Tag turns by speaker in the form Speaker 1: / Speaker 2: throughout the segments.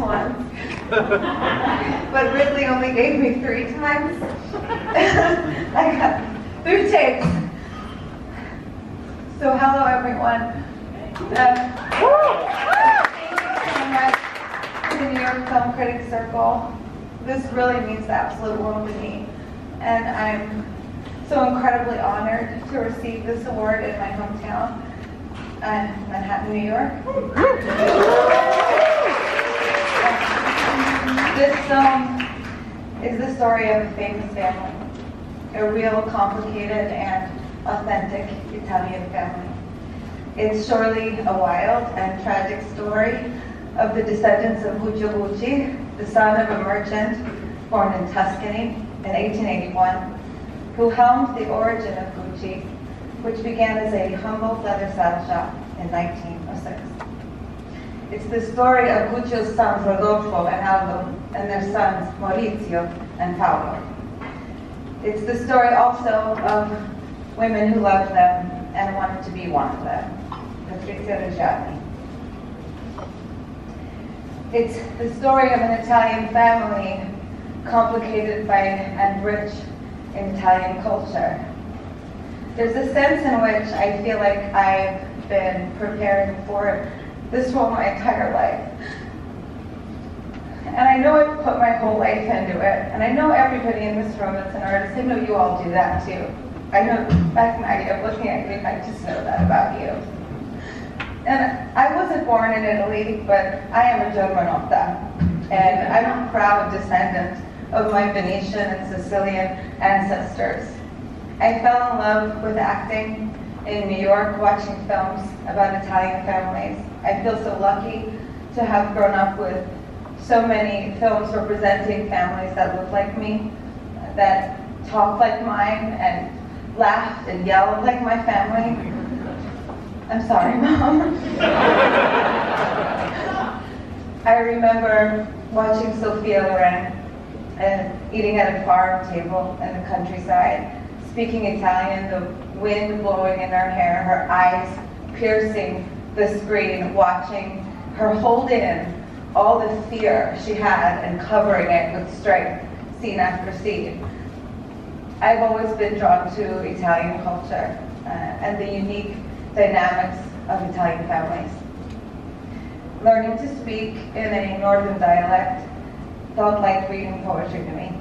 Speaker 1: once, but Ridley only gave me 3 times. I got 3 takes. So hello everyone. Thank you so much to the New York Film Critics Circle. This really means the absolute world to me. And I'm so incredibly honored to receive this award in my hometown, Manhattan, New York. This film is the story of a famous family, a real, complicated, and authentic Italian family. It's surely a wild and tragic story of the descendants of Guccio Gucci, the son of a merchant born in Tuscany in 1881, who helmed the origin of Gucci, which began as a humble leather saddle shop in 1906. It's the story of Guccio's sons Rodolfo and Aldo and their sons Maurizio and Paolo. It's the story also of women who loved them and wanted to be one of them, Patrizia Reggiani. It's the story of an Italian family complicated by and rich in Italian culture. There's a sense in which I feel like I've been preparing for this role my entire life. And I know I've put my whole life into it, and I know everybody in this room that's an artist, I know you all do that too. I know, back Maggie, I'm looking at you, I just know that about you. And I wasn't born in Italy, but I am a Germanota, and I'm a proud descendant of my Venetian and Sicilian ancestors. I fell in love with acting in New York, watching films about Italian families. I feel so lucky to have grown up with so many films representing families that look like me, that talk like mine, and laughed and yelled like my family. I'm sorry, Mom. I remember watching Sophia Loren and eating at a farm table in the countryside, speaking Italian, the wind blowing in her hair, her eyes piercing the screen, watching her hold in all the fear she had and covering it with strength, scene after scene. I've always been drawn to Italian culture and the unique dynamics of Italian families. Learning to speak in a northern dialect felt like reading poetry to me.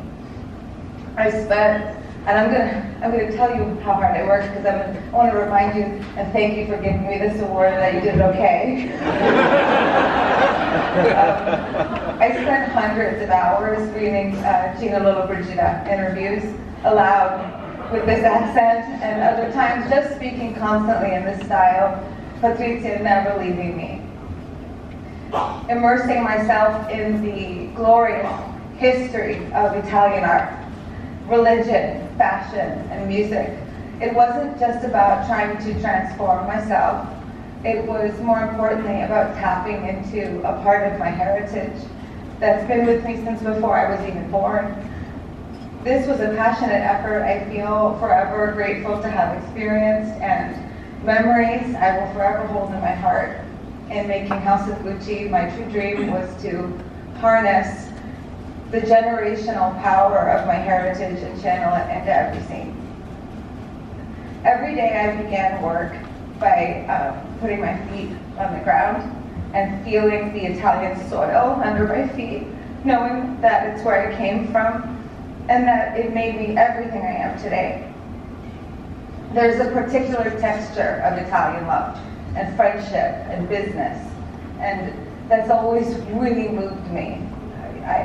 Speaker 1: I spent, and I'm gonna tell you how hard I worked because I want to remind you and thank you for giving me this award that you did okay. I spent hundreds of hours reading Gina Lollobrigida interviews aloud with this accent, and other times just speaking constantly in this style, Patrizia never leaving me. Immersing myself in the glorious history of Italian art, religion, fashion, and music. It wasn't just about trying to transform myself. It was more importantly about tapping into a part of my heritage that's been with me since before I was even born. This was a passionate effort I feel forever grateful to have experienced, and memories I will forever hold in my heart. In making House of Gucci, my true dream was to harness the generational power of my heritage and channel it into every scene. Every day I began work by putting my feet on the ground and feeling the Italian soil under my feet, knowing that it's where I came from and that it made me everything I am today. There's a particular texture of Italian love and friendship and business, and that's always really moved me.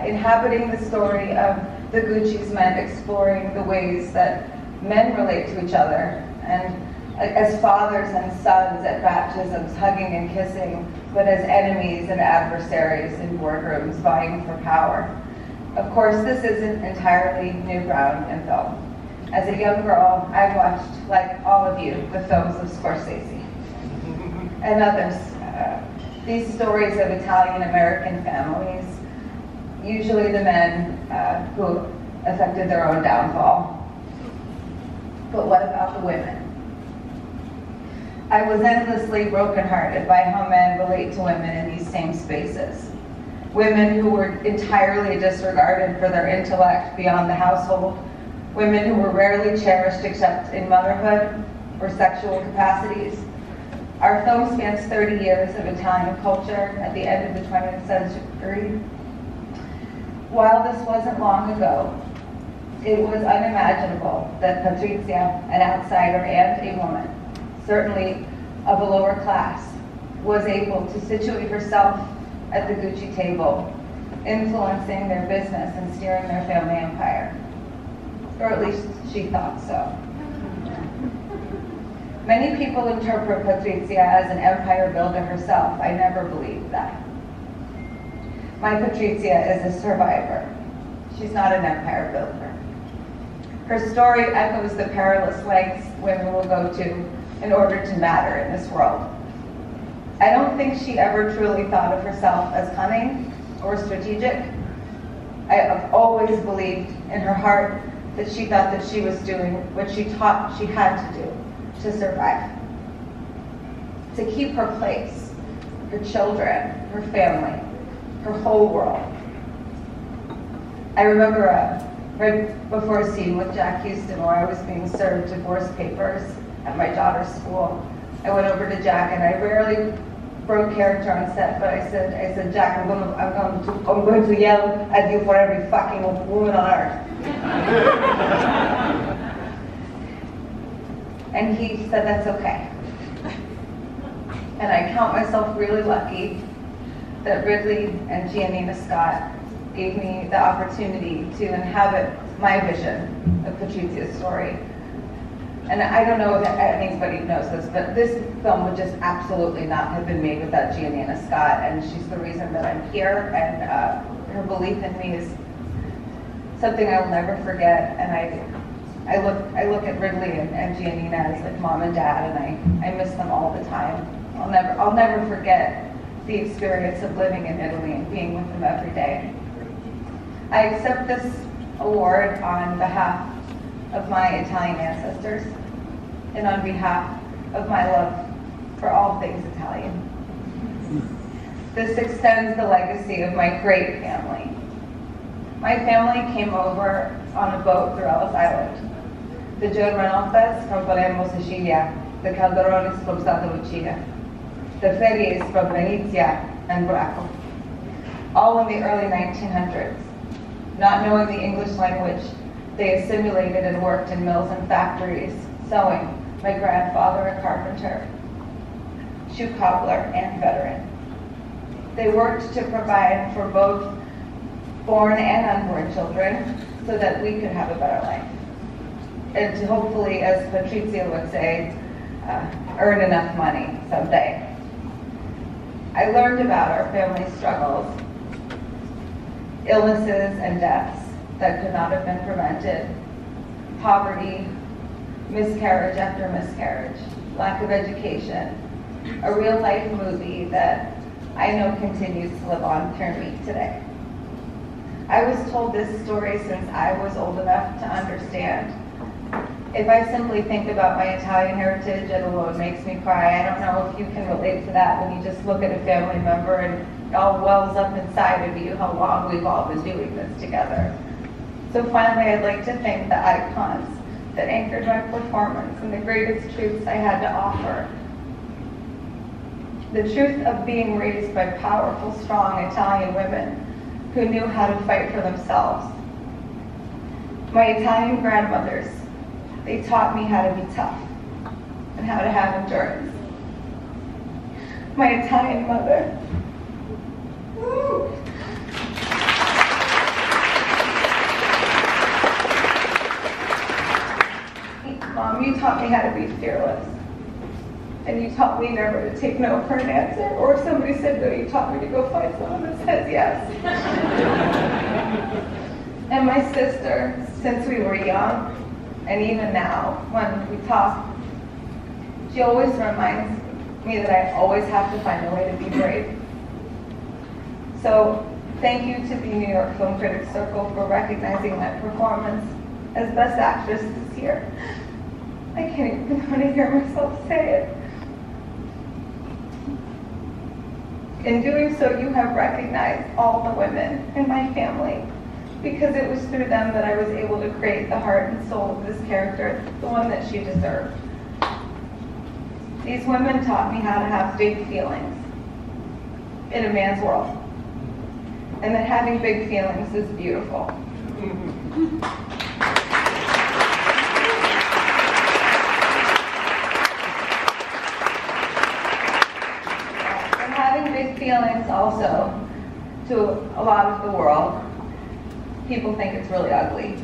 Speaker 1: Inhabiting the story of the Gucci's meant exploring the ways that men relate to each other, and as fathers and sons at baptisms, hugging and kissing, but as enemies and adversaries in boardrooms vying for power. Of course, this isn't entirely new ground in film. As a young girl, I watched, like all of you, the films of Scorsese and others. These stories of Italian-American families, usually the men who affected their own downfall. But what about the women? I was endlessly brokenhearted by how men relate to women in these same spaces. women who were entirely disregarded for their intellect beyond the household, women who were rarely cherished except in motherhood or sexual capacities. Our film spans 30 years of Italian culture at the end of the 20th century. While this wasn't long ago, it was unimaginable that Patrizia, an outsider and a woman, certainly of a lower class, was able to situate herself at the Gucci table, influencing their business and steering their family empire. Or at least she thought so. Many people interpret Patrizia as an empire builder herself. I never believed that. My Patrizia is a survivor. She's not an empire builder. Her story echoes the perilous lengths women will go to in order to matter in this world. I don't think she ever truly thought of herself as cunning or strategic. I have always believed in her heart that she thought that she was doing what she thought she had to do to survive, to keep her place, her children, her family, her whole world. I remember right before a scene with Jack Houston where I was being served divorce papers at my daughter's school. I went over to Jack, and I rarely broke character on set, but I said, Jack, I'm going to yell at you for every fucking woman on earth. And he said, that's okay. And I count myself really lucky that Ridley and Giannina Scott gave me the opportunity to inhabit my vision of Patrizia's story. And I don't know if anybody knows this, but this film would just absolutely not have been made without Giannina Scott, and she's the reason that I'm here, and her belief in me is something I'll never forget. And I look at Ridley and Giannina as like mom and dad, and I miss them all the time. I'll never forget the experience of living in Italy and being with them every day. I accept this award on behalf of my Italian ancestors and on behalf of my love for all things Italian. This extends the legacy of my great family. My family came over on a boat through Ellis Island. The Germanofas from Palermo, Sicilia, the Calderonis from Santa Lucia, the Ferries from Venezia and Braco, all in the early 1900s. Not knowing the English language, they assimilated and worked in mills and factories, sewing. My grandfather, a carpenter, shoe cobbler, and veteran. They worked to provide for both born and unborn children so that we could have a better life. And to hopefully, as Patrizia would say, earn enough money someday. I learned about our family struggles, illnesses and deaths that could not have been prevented, poverty, miscarriage after miscarriage, lack of education, a real life movie that I know continues to live on through me today. I was told this story since I was old enough to understand. If I simply think about my Italian heritage, it alone makes me cry. I don't know if you can relate to that when you just look at a family member and it all wells up inside of you how long we've all been doing this together. So finally, I'd like to thank the icons that anchored my performance and the greatest truths I had to offer. The truth of being raised by powerful, strong Italian women who knew how to fight for themselves. My Italian grandmothers, they taught me how to be tough and how to have endurance. My Italian mother, Mom, you taught me how to be fearless. And you taught me never to take no for an answer. Or if somebody said no, you taught me to go find someone that says yes. And my sister, since we were young, and even now, when we talk, she always reminds me that I always have to find a way to be brave. So thank you to the New York Film Critics Circle for recognizing my performance as Best Actress this year. I can't even want to hear myself say it. In doing so, you have recognized all the women in my family, because it was through them that I was able to create the heart and soul of this character, the one that she deserved. These women taught me how to have big feelings in a man's world, and that having big feelings is beautiful. And having big feelings also, to a lot of the world, people think it's really ugly.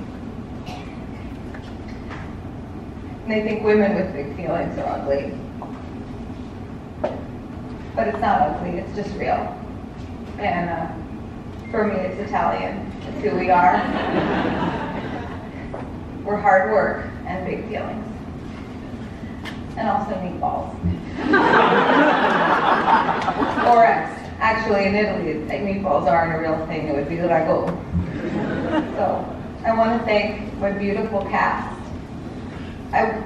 Speaker 1: And they think women with big feelings are ugly. But it's not ugly, it's just real. And for me, it's Italian. It's who we are. We're hard work and big feelings. And also meatballs. Or actually, in Italy, meatballs aren't a real thing. It would be ragu. So I want to thank my beautiful cast. I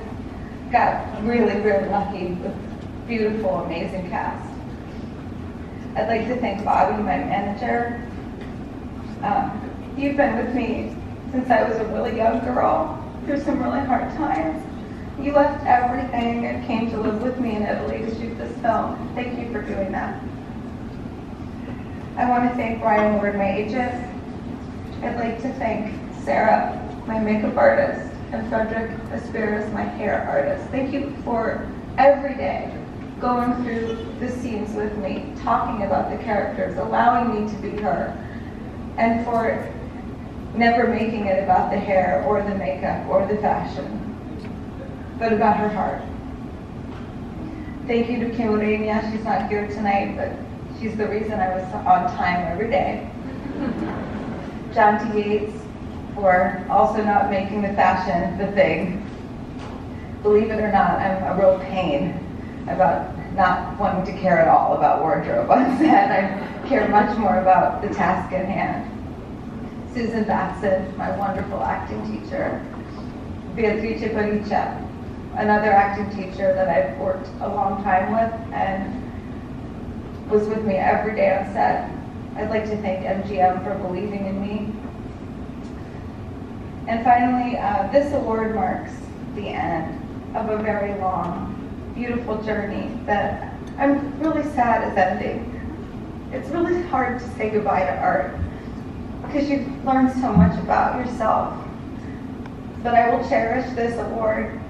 Speaker 1: got really, really lucky with beautiful, amazing cast. I'd like to thank Bobby, my manager. You've been with me since I was a really young girl through some really hard times. You left everything and came to live with me in Italy to shoot this film. Thank you for doing that. I want to thank Brian Ward, my agent. I'd like to thank Sarah, my makeup artist, and Frederick Aspiris, my hair artist. Thank you for every day going through the scenes with me, talking about the characters, allowing me to be her, and for never making it about the hair or the makeup or the fashion, but about her heart. Thank you to Kim Urania. She's not here tonight, but she's the reason I was on time every day. John T. Yates for also not making the fashion the thing. Believe it or not, I'm a real pain about not wanting to care at all about wardrobe on set. I care much more about the task at hand. Susan Batson, my wonderful acting teacher. Beatrice Pariccia, another acting teacher that I've worked a long time with and was with me every day on set. I'd like to thank MGM for believing in me. And finally, this award marks the end of a very long, beautiful journey that I'm really sad is ending. It's really hard to say goodbye to art because you've learned so much about yourself. But I will cherish this award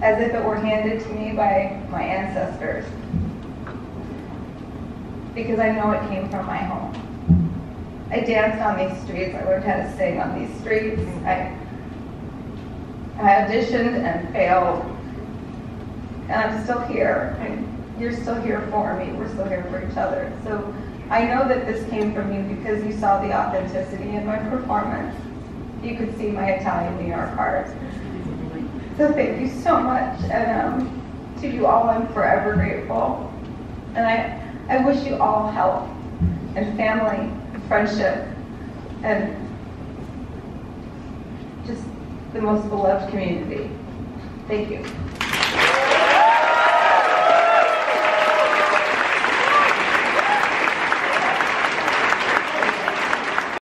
Speaker 1: as if it were handed to me by my ancestors, because I know it came from my home. I danced on these streets. I learned how to sing on these streets. I auditioned and failed. And I'm still here. And you're still here for me. We're still here for each other. So I know that this came from you because you saw the authenticity in my performance. You could see my Italian New York heart. So thank you so much. And to you all, I'm forever grateful. And I wish you all health and family, friendship, and just the most beloved community. Thank you.